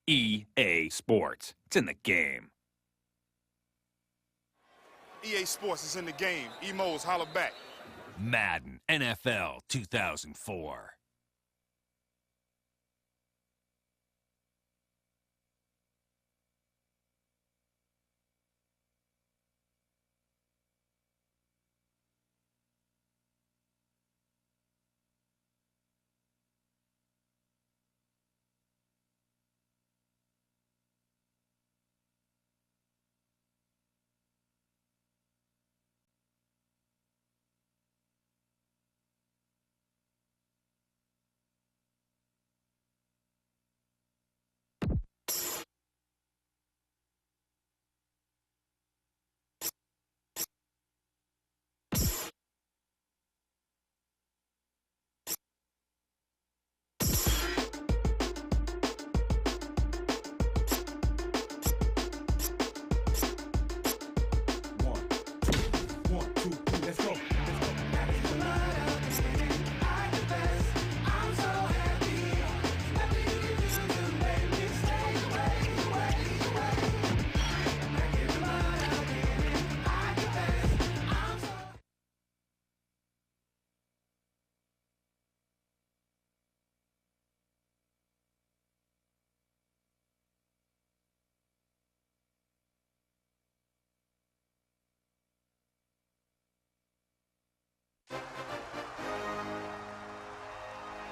EA Sports. It's in the game. EA Sports is in the game. Emos, holla back. Madden NFL 2004.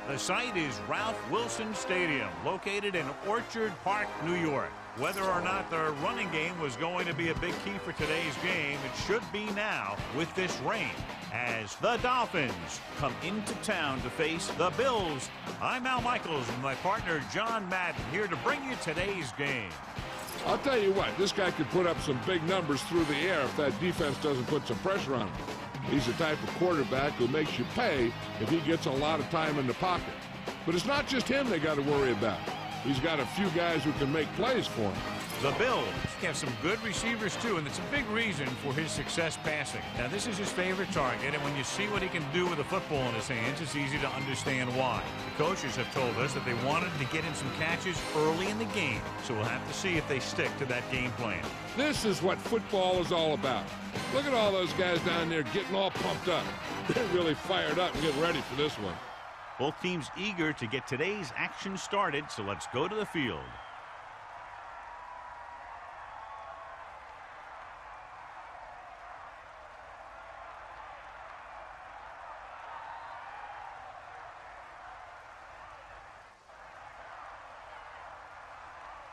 The site is Ralph Wilson Stadium, located in Orchard Park, New York. Whether or not the running game was going to be a big key for today's game, it should be now with this rain, as the Dolphins come into town to face the Bills. I'm Al Michaels and my partner John Madden here to bring you today's game. I'll tell you what, this guy could put up some big numbers through the air if that defense doesn't put some pressure on him. He's the type of quarterback who makes you pay if he gets a lot of time in the pocket. But it's not just him they got to worry about. He's got a few guys who can make plays for him. The Bills have some good receivers, too, and it's a big reason for his success passing. Now, this is his favorite target, and when you see what he can do with a football in his hands, it's easy to understand why. The coaches have told us that they wanted to get him some catches early in the game, so we'll have to see if they stick to that game plan. This is what football is all about. Look at all those guys down there getting all pumped up. They're really fired up and getting ready for this one. Both teams eager to get today's action started, so let's go to the field.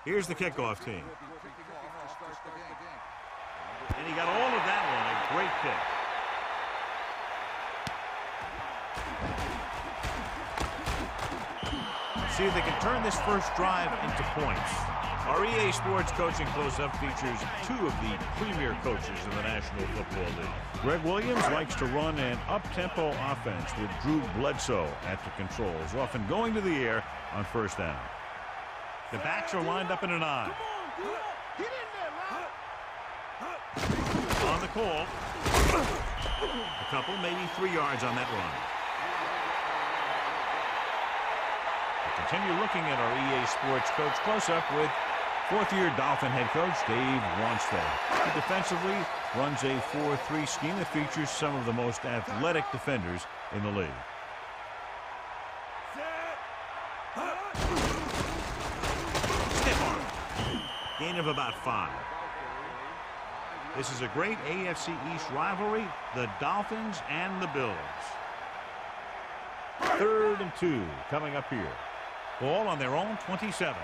Here's the kickoff team. And he got all of that one. A great kick. See if they can turn this first drive into points. Our EA Sports Coaching Close-Up features two of the premier coaches in the National Football League. Greg Williams likes to run an up-tempo offense with Drew Bledsoe at the controls, often going to the air on first down. The backs are lined up in an I. On the call. A couple, maybe 3 yards on that run. We'll continue looking at our EA Sports Coach Close-Up with fourth-year Dolphin head coach Dave Wannstedt. He defensively runs a 4-3 scheme that features some of the most athletic defenders in the league. Gain of about 5. This is a great AFC East rivalry, the Dolphins and the Bills. 3rd and 2 coming up here. Ball on their own 27.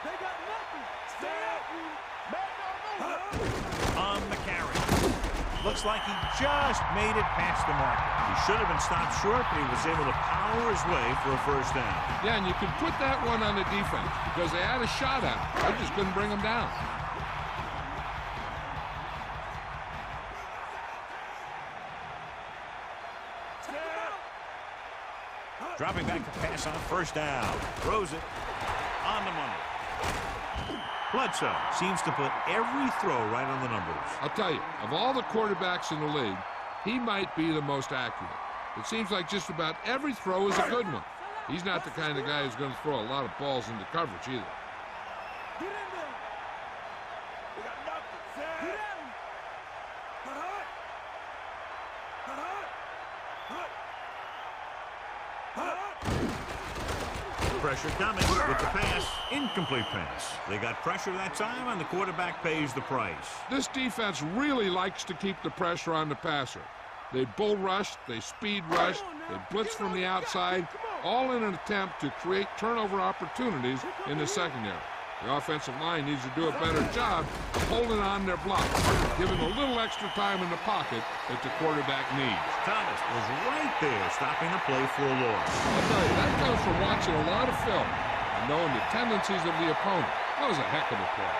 They got nothing. On the carry. Looks like he just made it past the mark. He should have been stopped short, but he was able to power his way for a first down. Yeah, and you can put that one on the defense because they had a shot at him. They just couldn't bring him down. Dropping back to pass on first down. Throws it on the money. Bledsoe seems to put every throw right on the numbers. I'll tell you, of all the quarterbacks in the league, he might be the most accurate. It seems like just about every throw is a good one. He's not the kind of guy who's going to throw a lot of balls into coverage either. Get in there. We got nothing. Set. Get at him. Hut. Pressure coming with the pass. Incomplete pass. They got pressure that time, and the quarterback pays the price. This defense really likes to keep the pressure on the passer. They bull rush, they speed rush, they blitz from the outside, all in an attempt to create turnover opportunities in the secondary. The offensive line needs to do a better job of holding on their blocks, giving a little extra time in the pocket that the quarterback needs. Thomas was right there, stopping the play for a loss. I'll tell you, that comes from watching a lot of film and knowing the tendencies of the opponent. That was a heck of a play.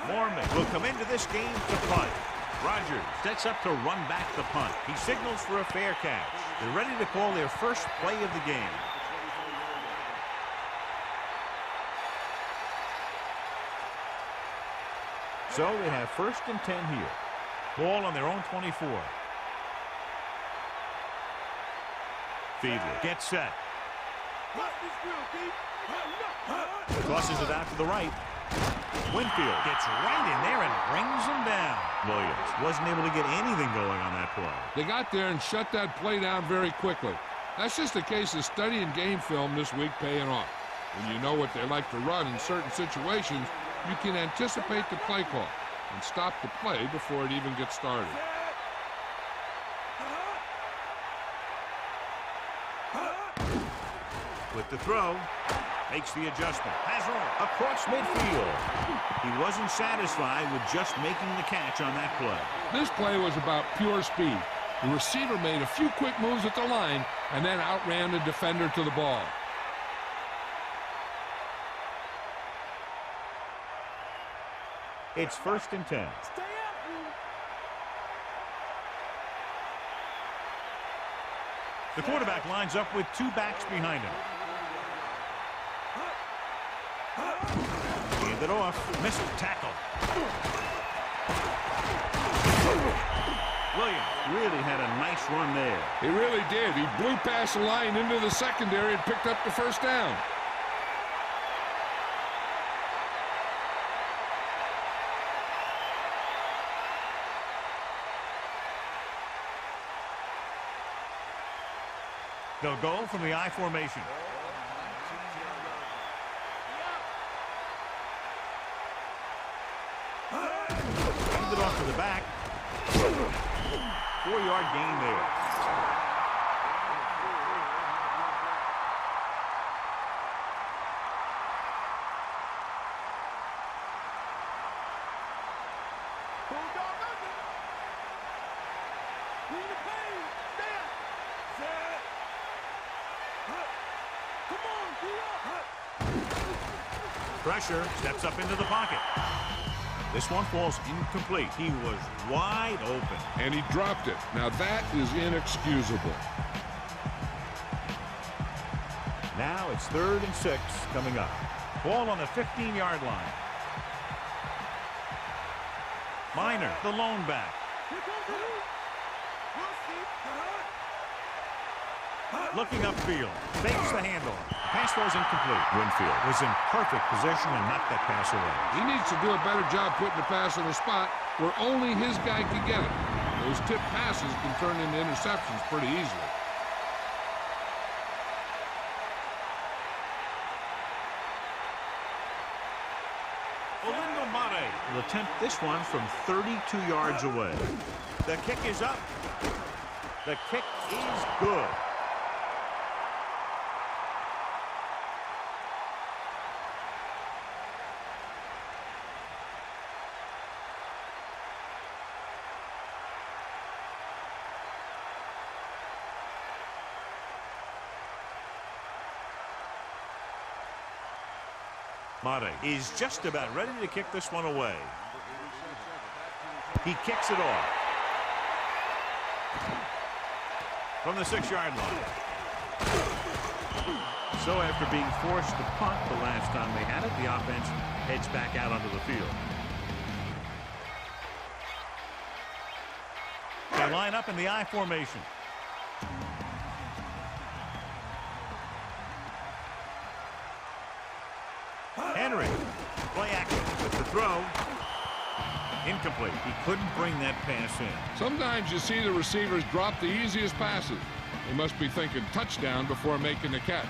Mormon will come into this game to punt. Rogers sets up to run back the punt. He signals for a fair catch. They're ready to call their first play of the game. So they have 1st and 10 here. Ball on their own 24. Fiedler gets set. Tosses it out to the right. Winfield gets right in there and brings him down. Williams wasn't able to get anything going on that play. They got there and shut that play down very quickly. That's just a case of studying game film this week paying off. When you know what they like to run in certain situations, you can anticipate the play call and stop the play before it even gets started. With the throw, makes the adjustment. Has room across midfield. He wasn't satisfied with just making the catch on that play. This play was about pure speed. The receiver made a few quick moves at the line and then outran the defender to the ball. It's 1st and 10. The quarterback lines up with 2 backs behind him. Hand it off. Missed tackle. Williams really had a nice run there. He really did. He blew past the line into the secondary and picked up the 1st down. They'll go from the I formation. Hand it off to the back. 4-yard gain there. Pressure, steps up into the pocket. This one falls incomplete. He was wide open. And he dropped it. Now that is inexcusable. Now it's 3rd and 6 coming up. Ball on the 15-yard line. Minor, the lone back. Looking upfield, fakes the handoff. Pass was incomplete. Winfield was in perfect position and knocked that pass away. He needs to do a better job putting the pass in a spot where only his guy can get it. Those tip passes can turn into interceptions pretty easily. Mate will attempt this one from 32 yards away. The kick is up. The kick is good. Mate is just about ready to kick this one away. He kicks it off. From the 6-yard line. So after being forced to punt the last time they had it, the offense heads back out onto the field. They line up in the I formation. Henry, play action with the throw. Incomplete. He couldn't bring that pass in. Sometimes you see the receivers drop the easiest passes. They must be thinking touchdown before making the catch.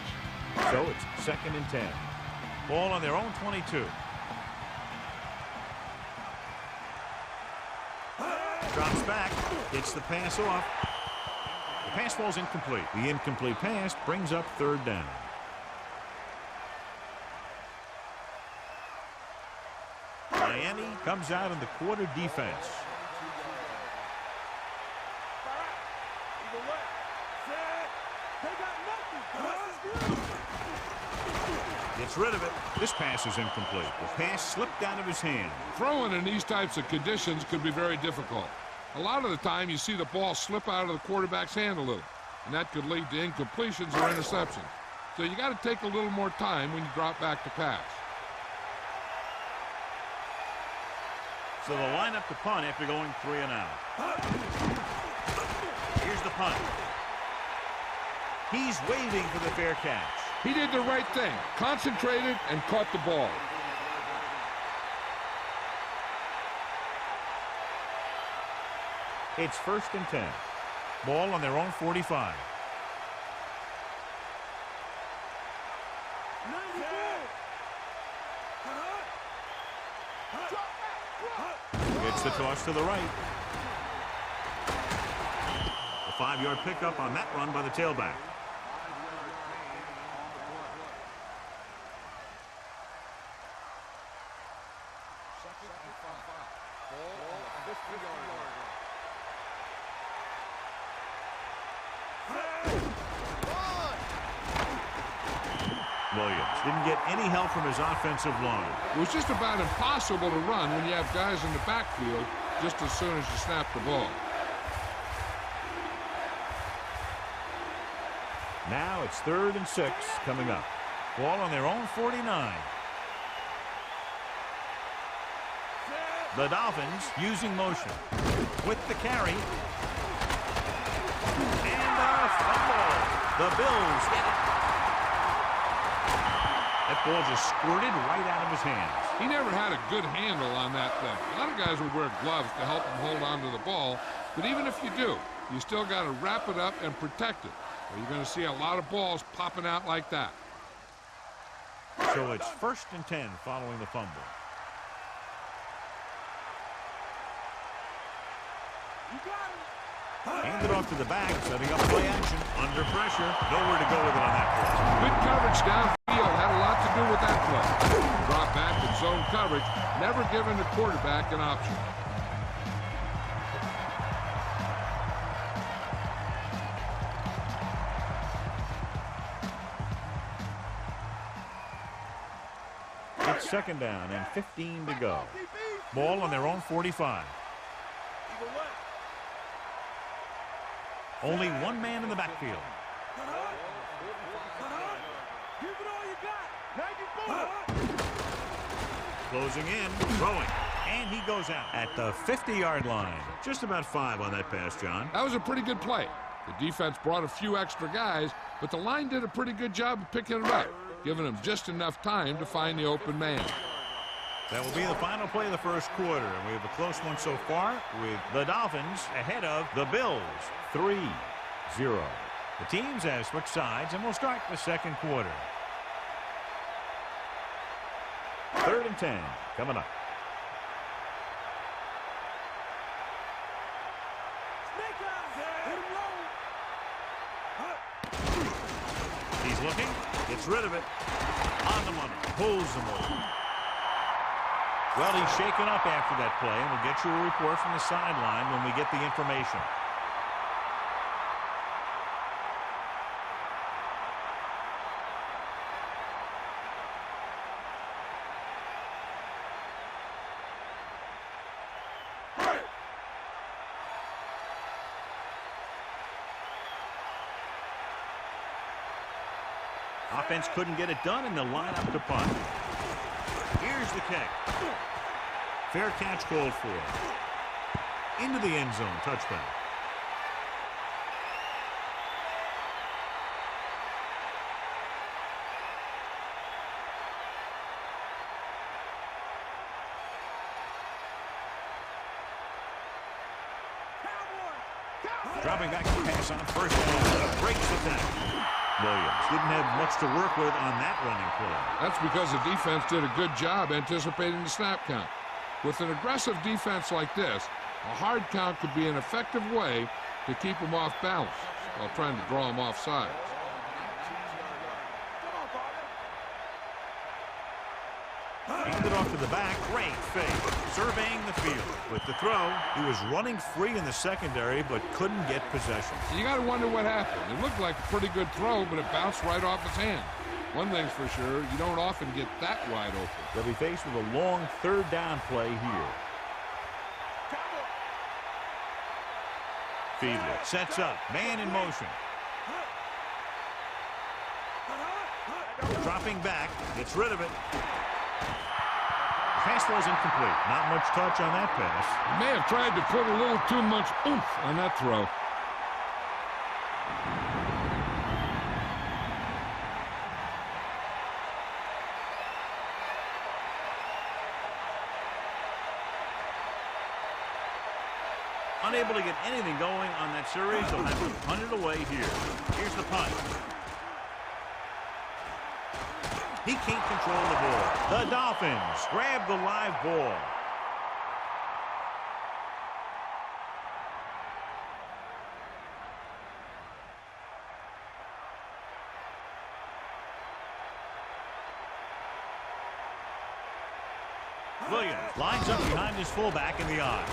So it's 2nd and 10. Ball on their own 22. Drops back, gets the pass off. The pass falls incomplete. The incomplete pass brings up 3rd down. Miami comes out in the quarter defense. Gets rid of it. This pass is incomplete. The pass slipped out of his hand. Throwing in these types of conditions could be very difficult. A lot of the time you see the ball slip out of the quarterback's hand a little, and that could lead to incompletions or interceptions. So you got to take a little more time when you drop back to pass. So they'll line up to punt after going 3 and out. Here's the punt. He's waving for the fair catch. He did the right thing, concentrated and caught the ball. It's 1st and 10. Ball on their own 45. Gets the toss to the right. A 5-yard pickup on that run by the tailback. Williams didn't get any help from his offensive line. It was just about impossible to run when you have guys in the backfield just as soon as you snap the ball. Now it's 3rd and 6 coming up. Ball on their own 49. The Dolphins using motion. With the carry. And a fumble. The Bills get it. That ball just squirted right out of his hands. He never had a good handle on that thing. A lot of guys would wear gloves to help him hold on to the ball, but even if you do, you still got to wrap it up and protect it, or you're going to see a lot of balls popping out like that. So it's 1st and 10 following the fumble. Handed off to the back, setting up play action. Under pressure. Nowhere to go with it on that play. Good coverage downfield had a lot to do with that play. Drop back and zone coverage, never giving the quarterback an option. It's 2nd down and 15 to go. Ball on their own 45. Only one man in the backfield. Give it all you got. 94. Closing in, throwing, and he goes out at the 50-yard line. Just about 5 on that pass, John. That was a pretty good play. The defense brought a few extra guys, but the line did a pretty good job of picking it up, giving them just enough time to find the open man. That will be the final play of the first quarter, and we have a close one so far with the Dolphins ahead of the Bills, 3-0. The teams have switched sides, and we'll start the second quarter. 3rd and 10 coming up. He's looking, gets rid of it, on the money, pulls him over. Well, he's shaken up after that play, and we'll get you a report from the sideline when we get the information. Offense couldn't get it done, and they'll line up to punt. Here's the kick. Fair catch called for. Into the end zone. Touchback. Dropping back to pass on first down. Breaks the tackle. Williams didn't have much to work with on that running play. That's because the defense did a good job anticipating the snap count. With an aggressive defense like this, a hard count could be an effective way to keep them off balance while trying to draw them off sides. Handed off to the back. Great fake. Surveying the field. With the throw, he was running free in the secondary but couldn't get possession. You got to wonder what happened. It looked like a pretty good throw, but it bounced right off his hand. One thing's for sure, you don't often get that wide open. They'll be faced with a long third down play here. Fiedler sets up. Man in motion. Dropping back. Gets rid of it. Pass was incomplete. Not much touch on that pass. He may have tried to put a little too much oomph on that throw. Unable to get anything going on that series, they'll have to punt it away here. Here's the punt. He can't control the ball. The Dolphins grab the live ball. Williams lines up behind his fullback in the eye.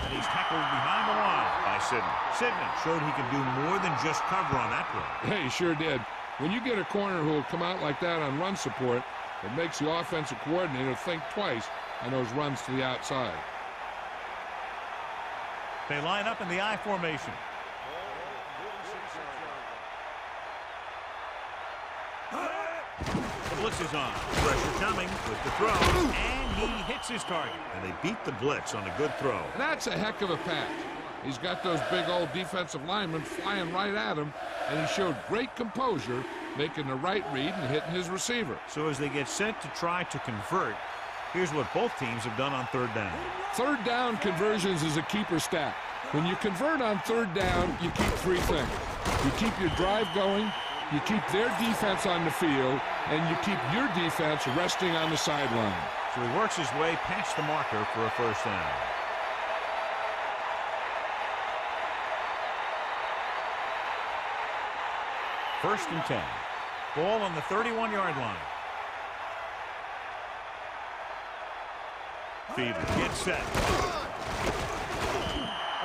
And he's tackled behind the line by Sidney. Sidney showed he could do more than just cover on that play. Yeah, he sure did. When you get a corner who will come out like that on run support, it makes the offensive coordinator think twice on those runs to the outside. They line up in the I formation. The blitz is on. Pressure coming with the throw, and he hits his target. And they beat the blitz on a good throw. That's a heck of a pass. He's got those big old defensive linemen flying right at him, and he showed great composure, making the right read and hitting his receiver. So as they get set to try to convert, here's what both teams have done on third down. Third down conversions is a keeper stat. When you convert on third down, you keep three things. You keep your drive going, you keep their defense on the field, and you keep your defense resting on the sideline. So he works his way past the marker for a first down. First and 10. Ball on the 31-yard line. Fiedler gets set.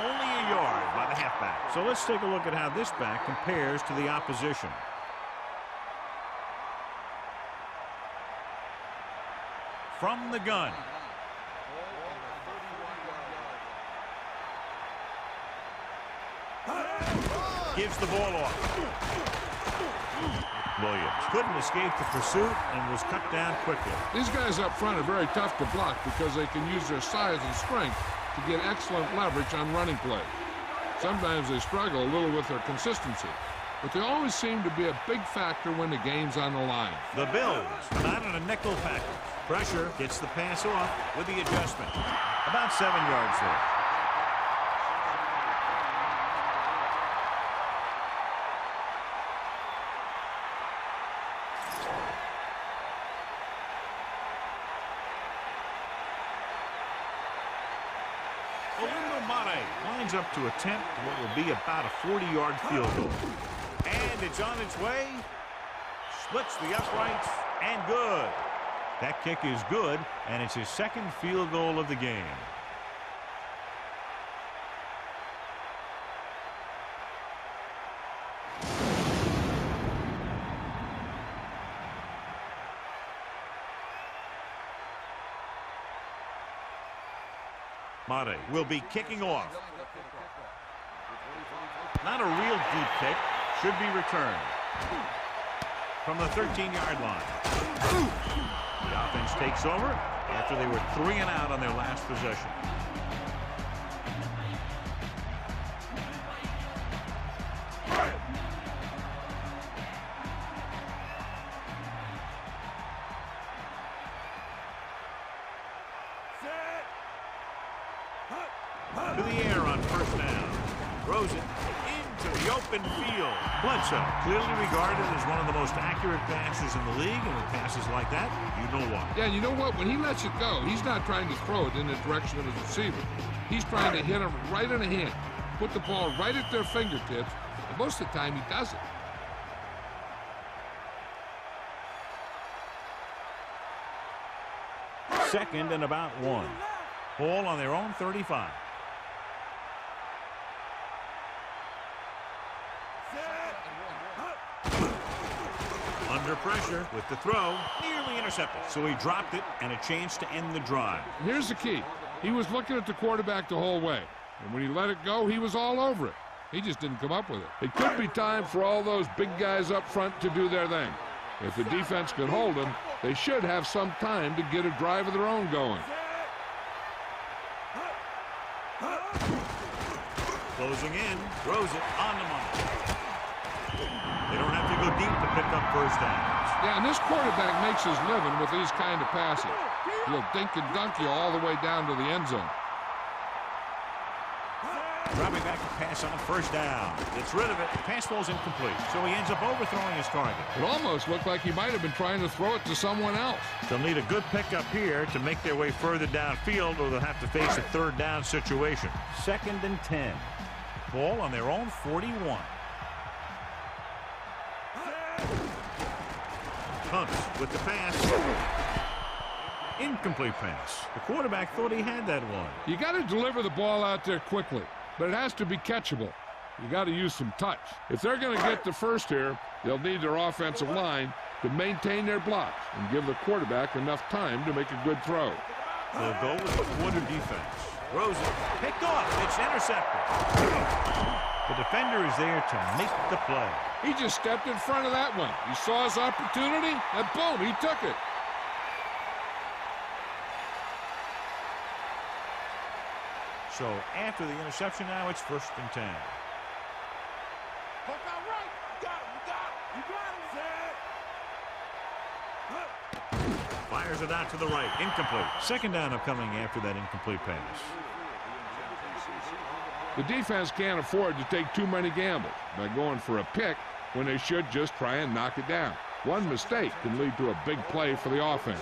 Only a yard by the halfback. So let's take a look at how this back compares to the opposition. From the gun. Gives the ball off. Williams couldn't escape the pursuit and was cut down quickly. These guys up front are very tough to block because they can use their size and strength to get excellent leverage on running plays. Sometimes they struggle a little with their consistency, but they always seem to be a big factor when the game's on the line. The Bills come out on a nickel package. Pressure gets the pass off with the adjustment. About 7 yards there. Lines up to attempt what will be about a 40-yard field goal. And it's on its way. Splits the uprights and good. That kick is good, and it's his second field goal of the game. Mate will be kicking off. Not a real deep kick. Should be returned. from the 13-yard line. The offense takes over after they were 3 and out on their last possession. To the air on first down. Throws it into the open field. Bledsoe, clearly regarded as one of the most accurate passers in the league, and with passes like that, you know why. Yeah, you know what? When he lets it go, he's not trying to throw it in the direction of his receiver. He's trying to hit him right in the hand, put the ball right at their fingertips, and most of the time he does it. Second and about 1. Ball on their own 35. Under pressure with the throw, nearly intercepted. So he dropped it, and a chance to end the drive. Here's the key. He was looking at the quarterback the whole way. And when he let it go, he was all over it. He just didn't come up with it. It could be time for all those big guys up front to do their thing. If the defense can hold them, they should have some time to get a drive of their own going. Closing in, throws it on the money. They don't have to go deep to pick up first downs. Yeah, and this quarterback makes his living with these kind of passes. He'll dink and dunk you all the way down to the end zone. Dropping back to pass on first down. Gets rid of it. The pass ball's incomplete, so he ends up overthrowing his target. It almost looked like he might have been trying to throw it to someone else. They'll need a good pickup here to make their way further downfield, or they'll have to face a third down situation. 2nd and 10. Ball on their own 41. Hunts with the pass. Incomplete pass. The quarterback thought he had that one. You got to deliver the ball out there quickly, but it has to be catchable. You got to use some touch. If they're going to get the first here, they'll need their offensive line to maintain their blocks and give the quarterback enough time to make a good throw. They'll go with the quarter defense. Throws it. Picked off. It's intercepted. The defender is there to make the play. He just stepped in front of that one. He saw his opportunity, and boom, he took it. So after the interception now, it's 1st and 10. Fires it out to the right. Incomplete. 2nd down upcoming after that incomplete pass. The defense can't afford to take too many gambles by going for a pick when they should just try and knock it down. One mistake can lead to a big play for the offense.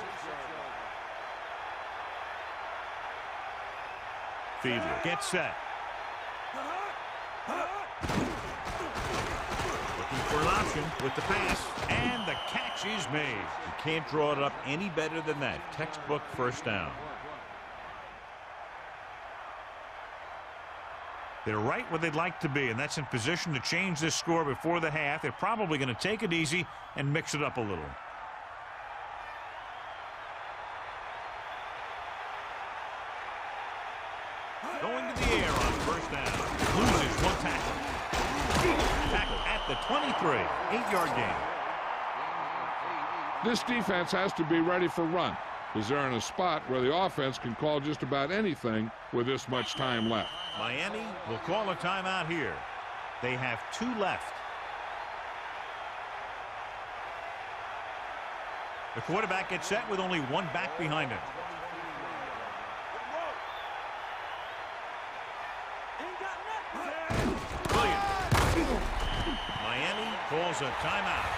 Fiedler gets set. Looking for an option with the pass, and the catch is made. You can't draw it up any better than that. Textbook first down. They're right where they'd like to be, and that's in position to change this score before the half. They're probably going to take it easy and mix it up a little. Going to the air on first down. Loses one tackle. Tackle at the 23. 8-yard gain. This defense has to be ready for run, because they're in a spot where the offense can call just about anything with this much time left. Miami will call a timeout here. They have 2 left. The quarterback gets set with only 1 back behind him. Williams. Miami calls a timeout.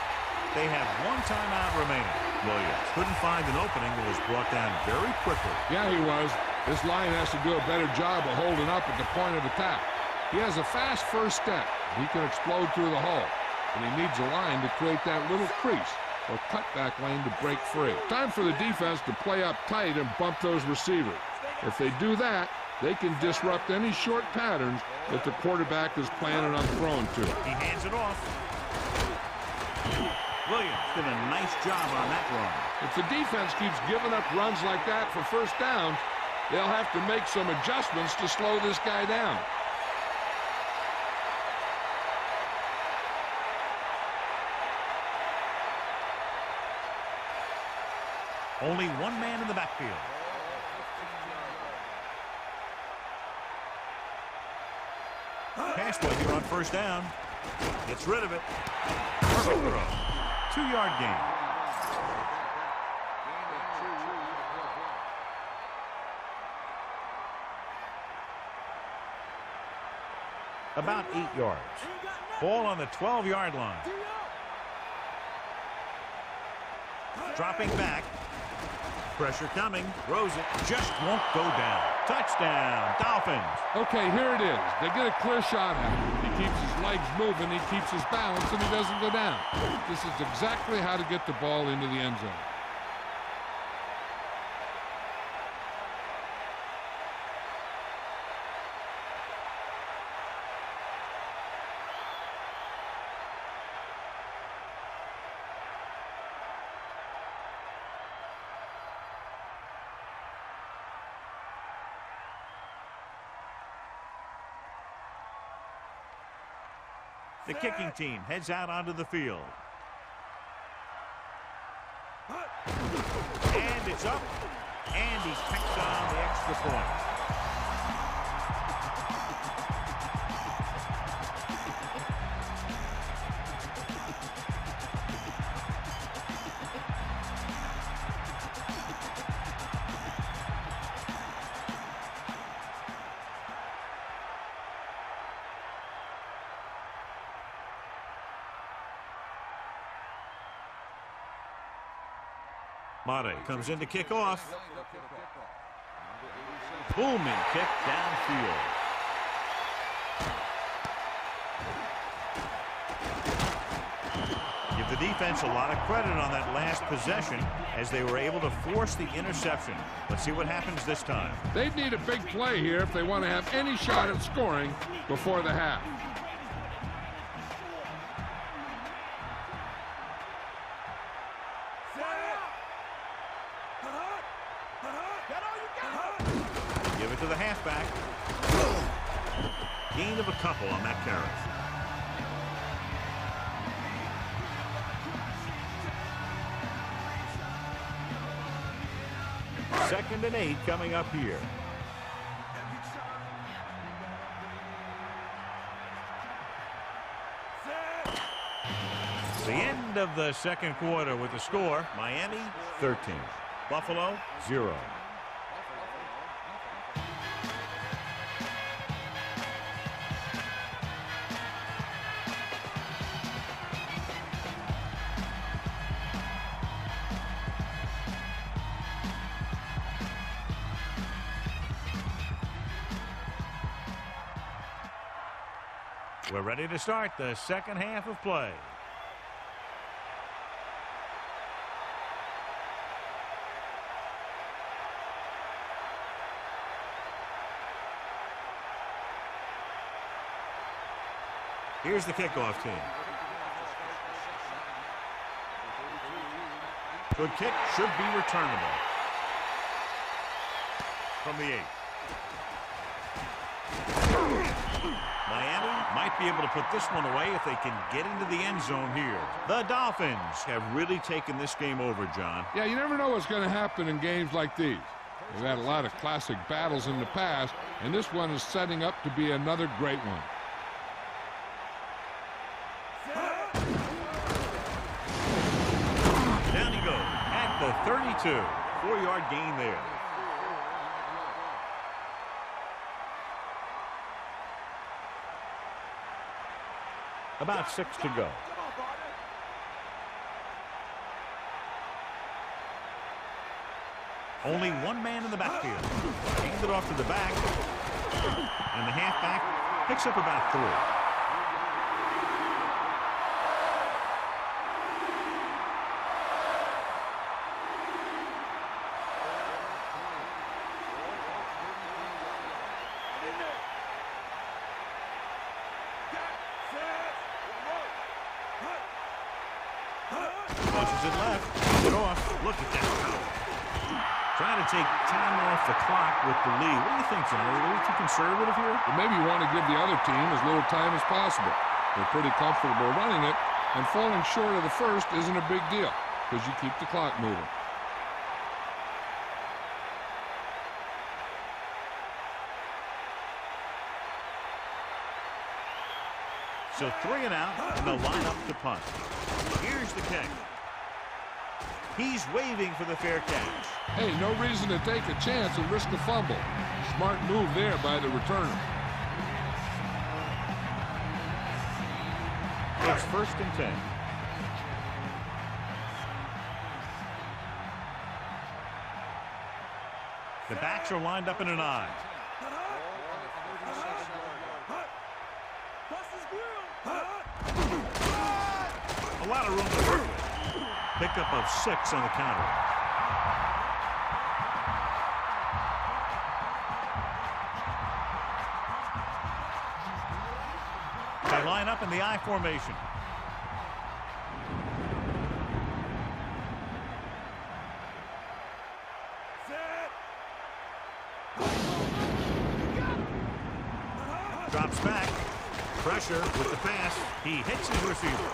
They have 1 timeout remaining. Williams couldn't find an opening and was brought down very quickly. Yeah, he was. This line has to do a better job of holding up at the point of attack. He has a fast first step. He can explode through the hole. And he needs a line to create that little crease or cutback lane to break free. Time for the defense to play up tight and bump those receivers. If they do that, they can disrupt any short patterns that the quarterback is planning on throwing to. He hands it off. Williams did a nice job on that run. If the defense keeps giving up runs like that for first down, they'll have to make some adjustments to slow this guy down. Only one man in the backfield. Pass play here on first down. Gets rid of it. Perfect throw. 2-yard gain. About 8 yards. Ball on the 12-yard line. Dropping back. Pressure coming. Throws it. Just won't go down. Touchdown, Dolphins. Okay, here it is. They get a clear shot at him. He keeps his legs moving, he keeps his balance, and he doesn't go down. This is exactly how to get the ball into the end zone. The kicking team heads out onto the field. And it's up. And he picks on the extra point. Mate comes in to kick off. Booming kick downfield. Give the defense a lot of credit on that last possession as they were able to force the interception. Let's see what happens this time. They'd need a big play here if they want to have any shot at scoring before the half. Give it to the halfback. Gain of a couple on that carry. Second and 8 coming up here. The end of the second quarter with the score, Miami 13, Buffalo 0. We're ready to start the second half of play. Here's the kickoff team. Good kick, should be returnable. From the 8. Miami might be able to put this one away if they can get into the end zone here. The Dolphins have really taken this game over, John. Yeah, you never know what's going to happen in games like these. They've had a lot of classic battles in the past, and this one is setting up to be another great one. Down he goes at the 32. 4-yard gain there. About 6 to go. Only one man in the backfield. Hands it off to the back. And the halfback picks up about 3. Pushes it left. It off. Look at that power. Trying to take time off the clock with the lead. What do you think, John? Are they a little too conservative here? Well, maybe you want to give the other team as little time as possible. They're pretty comfortable running it, and falling short of the first isn't a big deal because you keep the clock moving. So 3 and out, and they'll line up to punt. Here's the kick. He's waving for the fair catch. Hey, no reason to take a chance and risk a fumble. Smart move there by the returner. It's 1st and 10. The backs are lined up in an I. A lot of room to work with. Pickup of 6 on the counter. They line up in the I formation. Drops back. Pressure with the pass. He hits his receiver.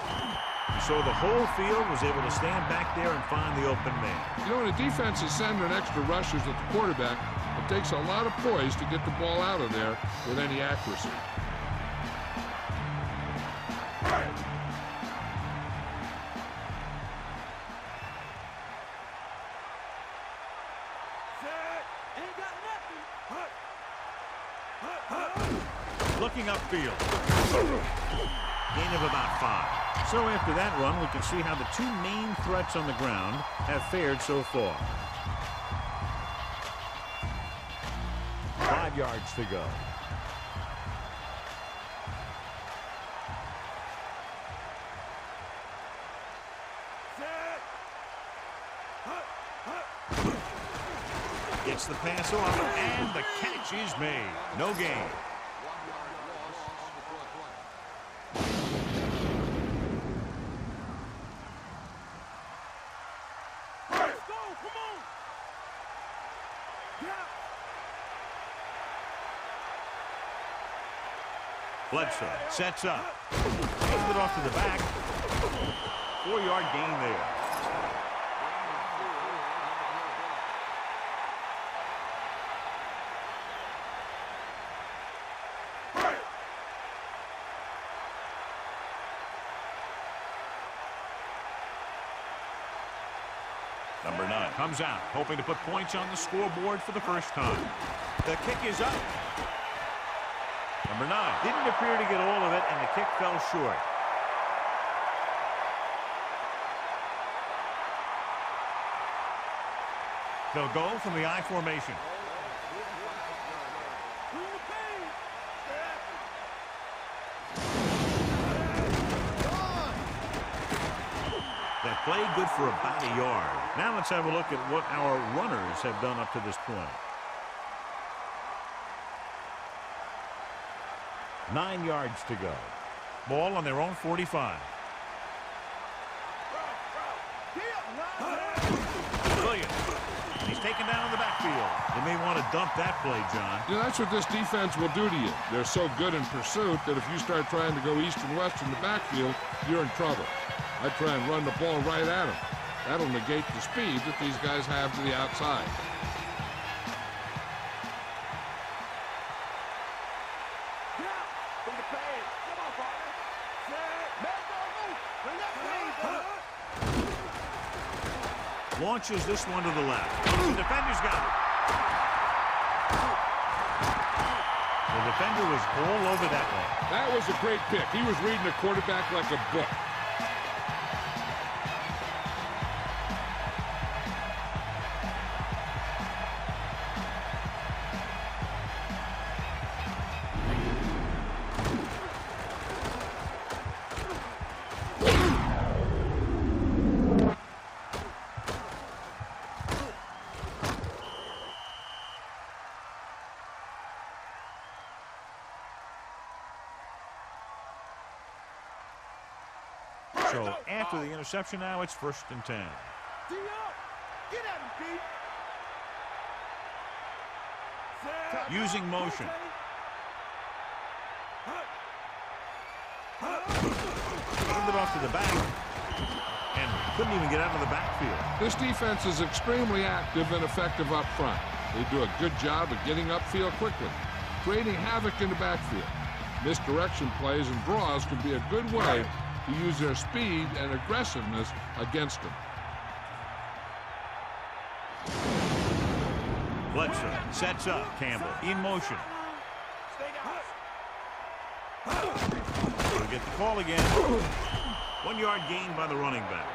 So the whole field was able to stand back there and find the open man. You know, when a defense is sending extra rushers at the quarterback, it takes a lot of poise to get the ball out of there with any accuracy. Looking upfield. Gain of about 5. So after that run, we can see how the 2 main threats on the ground have fared so far. 5 yards to go. Gets the pass off, and the catch is made. No gain. Bledsoe sets up. Hands it off to the back. 4-yard gain there. Number 9 comes out, hoping to put points on the scoreboard for the first time. The kick is up. Number 9 didn't appear to get all of it, and the kick fell short. They'll go from the I formation. That play good for about a yard. Now let's have a look at what our runners have done up to this point. 9 yards to go. Ball on their own 45. Williams. He's taken down in the backfield. They may want to dump that play, John. You know, that's what this defense will do to you. They're so good in pursuit that if you start trying to go east and west in the backfield, you're in trouble. I try and run the ball right at them. That'll negate the speed that these guys have to the outside. Launches this one to the left. The defender's got it. The defender was all over that one. That was a great pick. He was reading the quarterback like a book. So after the interception now, it's 1st and 10. Get at him, Pete. Using motion. Turned it off to the back. And couldn't even get out of the backfield. This defense is extremely active and effective up front. They do a good job of getting upfield quickly, creating havoc in the backfield. Misdirection plays and draws can be a good way to use their speed and aggressiveness against them. Bledsoe sets up. Campbell in motion. We'll get the call again. 1 yard gain by the running back.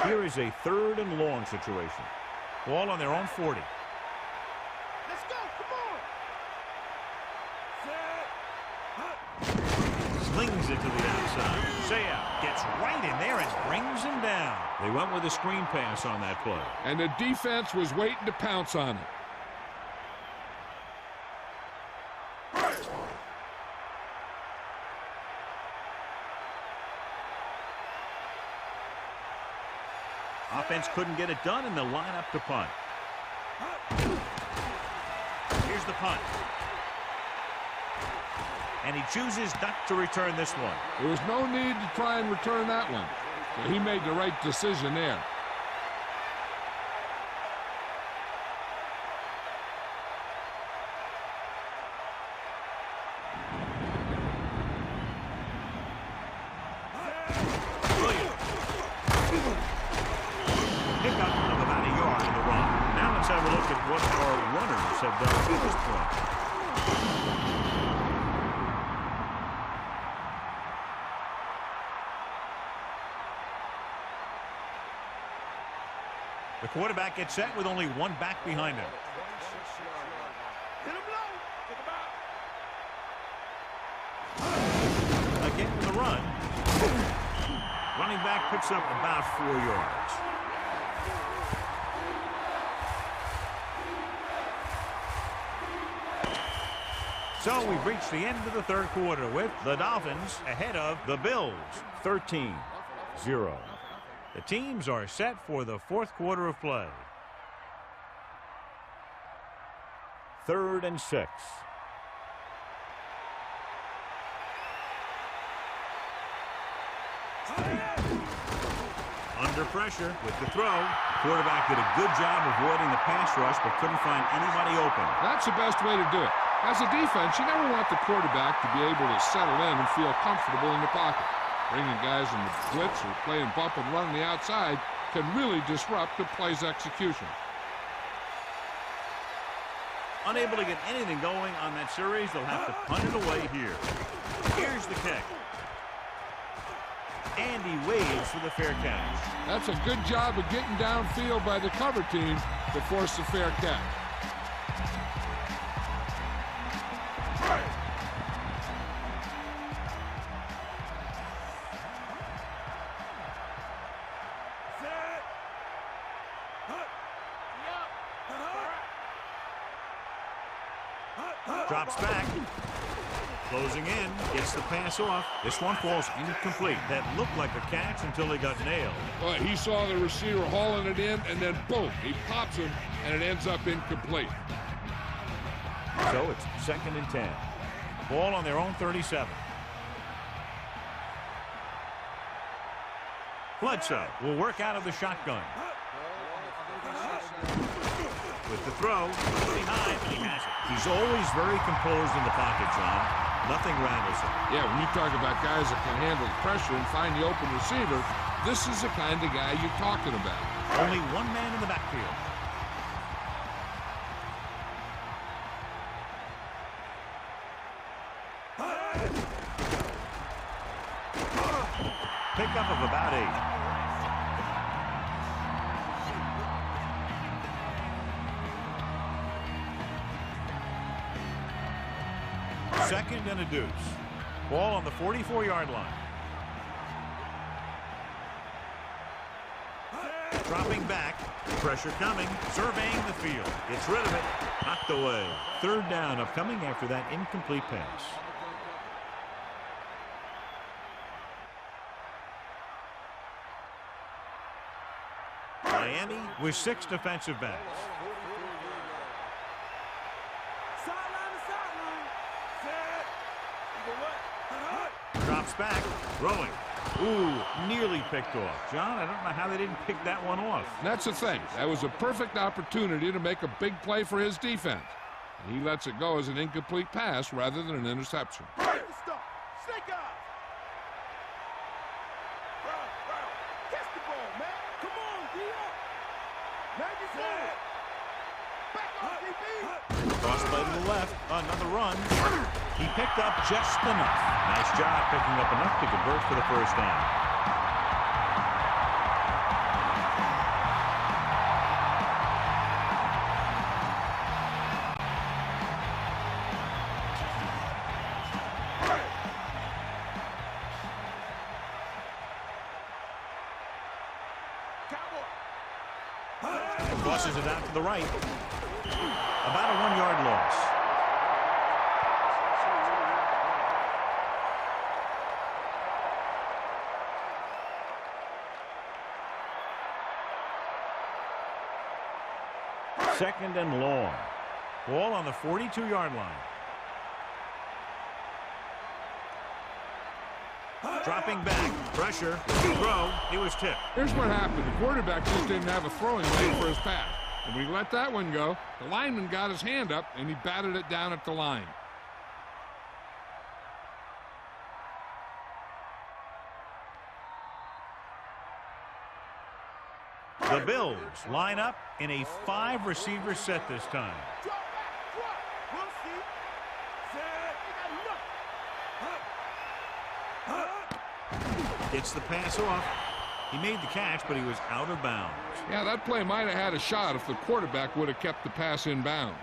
Here is a 3rd and long situation. Ball on their own 40. Let's go, come on. Slings it to the outside. Sayah gets right in there and brings him down. They went with a screen pass on that play. And the defense was waiting to pounce on it. Offense couldn't get it done, and they'll line up to punt. Here's the punt. And he chooses not to return this one. There was no need to try and return that one. So he made the right decision there. Pickup of about a yard in the run. Now let's have a look at what our runners have done to this point. The quarterback gets set with only one back behind him. Hit him low. Take him out. Again with the run. Running back picks up about 4 yards. So we've reached the end of the 3rd quarter with the Dolphins ahead of the Bills, 13-0. The teams are set for the 4th quarter of play. 3rd and 6. Under pressure with the throw. The quarterback did a good job avoiding the pass rush but couldn't find anybody open. That's the best way to do it. As a defense, you never want the quarterback to be able to settle in and feel comfortable in the pocket. Bringing guys in the blitz or playing bump and run on the outside can really disrupt the play's execution. Unable to get anything going on that series, they'll have to punt it away here. Here's the kick. And he waves for the fair catch. That's a good job of getting downfield by the cover team to force the fair catch. Drops back. Closing in. Gets the pass off. This one falls incomplete. That looked like a catch until he got nailed. Well, he saw the receiver hauling it in, and then boom, he pops him, and it ends up incomplete. So it's 2nd and 10. Ball on their own 37. Bledsoe will work out of the shotgun. With the throw, behind, and he has it. He's always very composed in the pocket, John. Nothing rattles him. Yeah, when you talk about guys that can handle the pressure and find the open receiver, this is the kind of guy you're talking about. Only one man in the backfield. Pickup of about 8. Second and a deuce. Ball on the 44-yard line. Dropping back. Pressure coming. Surveying the field. Gets rid of it. Knocked away. 3rd down upcoming after that incomplete pass. Miami with 6 defensive backs. Sideline to sideline. Set. Drops back. Throwing. Ooh, nearly picked off. John, I don't know how they didn't pick that one off. That's the thing. That was a perfect opportunity to make a big play for his defense. And he lets it go as an incomplete pass rather than an interception. Snake eyes. Catch the ball, man. Come on, D.O. Now you see it. Back off, DB. Cross play to the left. Another run. He picked up just enough. Nice job picking up enough to convert for the first down. Crosses it out to the right. About a 1-yard loss. Second and long. Ball on the 42-yard line. Dropping back. Pressure. Throw. He was tipped. Here's what happened. The quarterback just didn't have a throwing lane for his pass. And when he let that one go, the lineman got his hand up and he batted it down at the line. The Bills line up in a 5-receiver set this time. Drop back, drop. We'll see. Set. They got enough. Gets the pass off. He made the catch, but he was out of bounds. Yeah, that play might have had a shot if the quarterback would have kept the pass in bounds.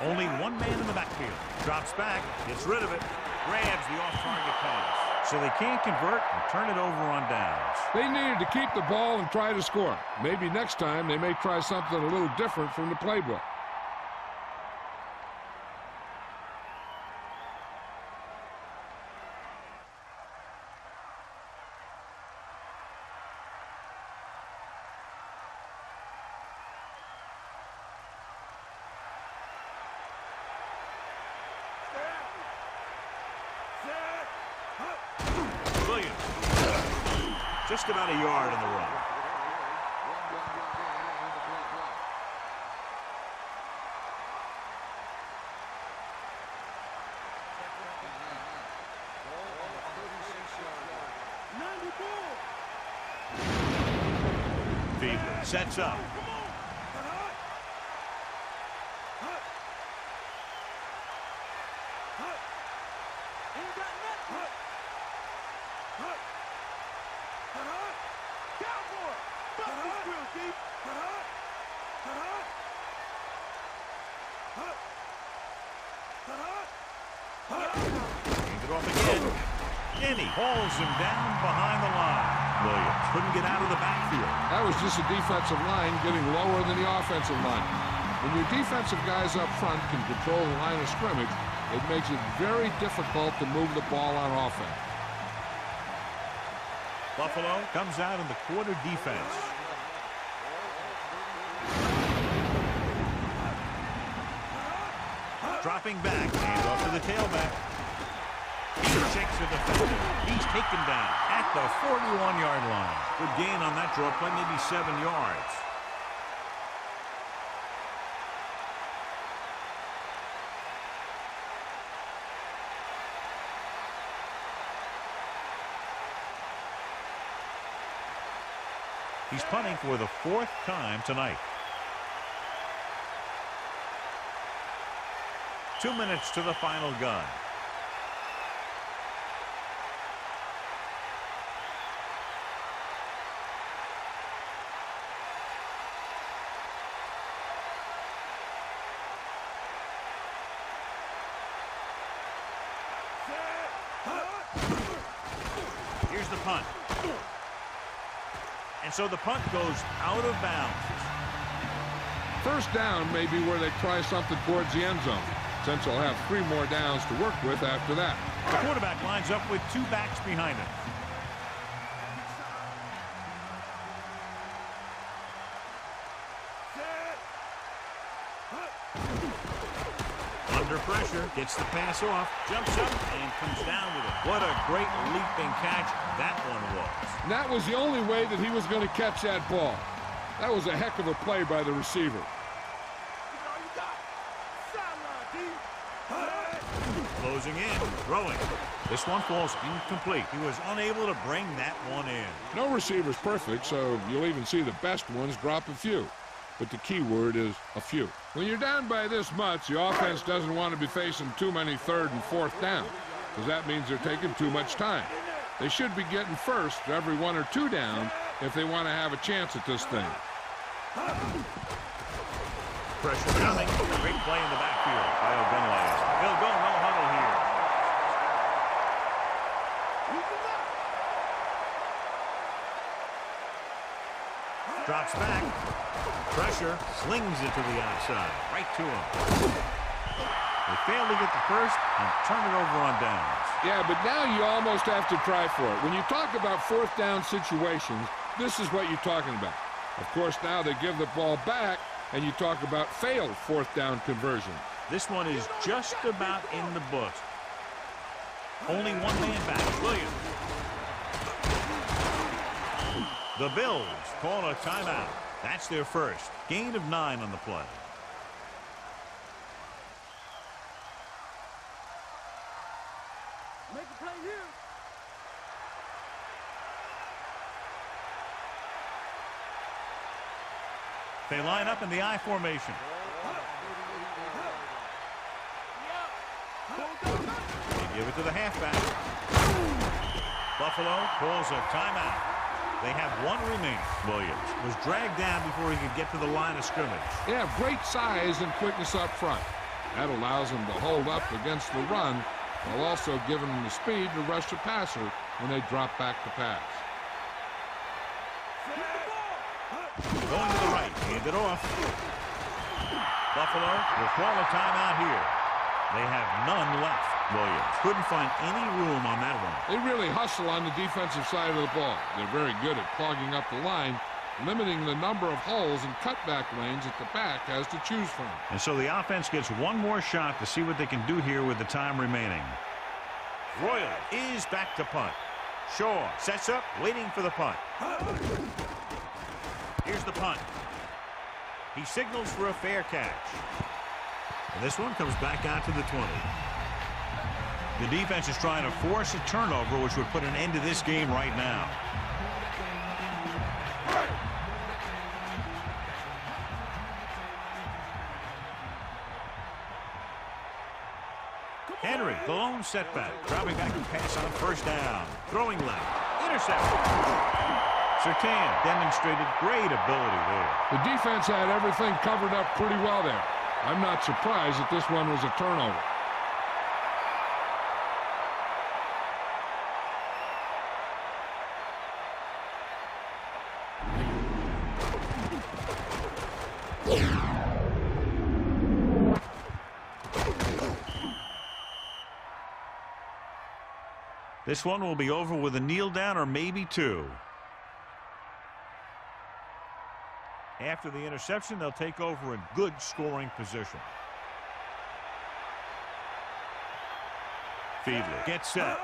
Only one man in the backfield. Drops back, gets rid of it, grabs the off-target pass. So they can't convert and turn it over on downs. They needed to keep the ball and try to score. Maybe next time they may try something a little different from the playbook. Just about a yard in the run. Fever sets up. He hauls him down behind the line. Williams couldn't get out of the backfield. That was just a defensive line getting lower than the offensive line. When your defensive guys up front can control the line of scrimmage, it makes it very difficult to move the ball on offense. Buffalo comes out in the quarter defense. Dropping back, hands off to the tailback. He shakes the defender. He's taken down at the 41-yard line. Good gain on that draw play, maybe 7 yards. He's punting for the 4th time tonight. 2 minutes to the final gun. Here's the punt. And so the punt goes out of bounds. First down may be where they try something towards the end zone, since they'll have 3 more downs to work with after that. The quarterback lines up with 2 backs behind him. Gets the pass off, jumps up, and comes down with it. What a great leaping catch that one was. And that was the only way that he was going to catch that ball. That was a heck of a play by the receiver. Closing in, throwing. This one falls incomplete. He was unable to bring that one in. No receiver's perfect, so you'll even see the best ones drop a few. But the key word is a few. When you're down by this much, the offense doesn't want to be facing too many third and fourth down, because that means they're taking too much time. They should be getting first every 1 or 2 down if they want to have a chance at this thing. Pressure coming. Great play in the backfield by O'Gunley. He'll go no huddle here. Drops back. Pressure. Slings it to the outside. Right to him. They fail to get the first and turn it over on downs. Yeah, but now you almost have to try for it. When you talk about fourth down situations, this is what you're talking about. Of course, now they give the ball back, and you talk about failed fourth down conversion. This one is just about in the books. Only one man back, Williams. The Bills call a timeout. That's their first. Gain of 9 on the play. Make a play here. They line up in the I formation. They give it to the halfback. Buffalo calls a timeout. They have one remaining. Williams was dragged down before he could get to the line of scrimmage. They have great size and quickness up front. That allows them to hold up against the run while also giving them the speed to rush the passer when they drop back to pass. Going to the right, hand it off. Buffalo will call a timeout here. They have none left. Williams couldn't find any room on that one. They really hustle on the defensive side of the ball. They're very good at clogging up the line, limiting the number of holes and cutback lanes that the back has to choose from. And so the offense gets one more shot to see what they can do here with the time remaining. Royal is back to punt. Shaw sets up, waiting for the punt. Here's the punt. He signals for a fair catch. And this one comes back out to the 20. The defense is trying to force a turnover, which would put an end to this game right now. Henry, the lone setback. Dropping back to pass on first down. Throwing left. Interception. Surtain demonstrated great ability there. The defense had everything covered up pretty well there. I'm not surprised that this one was a turnover. This one will be over with a kneel down or maybe 2. After the interception, they'll take over in good scoring position. Fiedler gets set.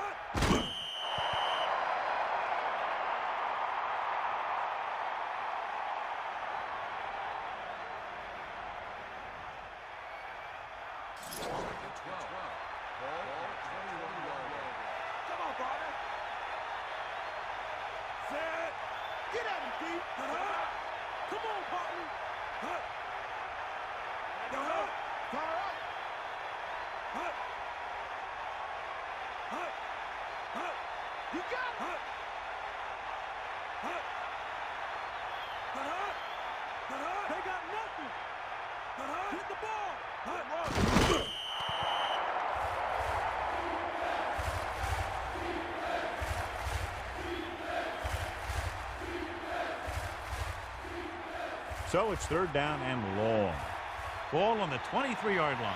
So it's third down and long. Ball on the 23-yard line.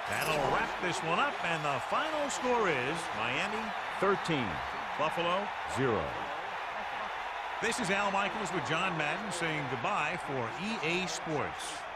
That'll wrap this one up, and the final score is Miami 13, Buffalo 0. This is Al Michaels with John Madden saying goodbye for EA Sports.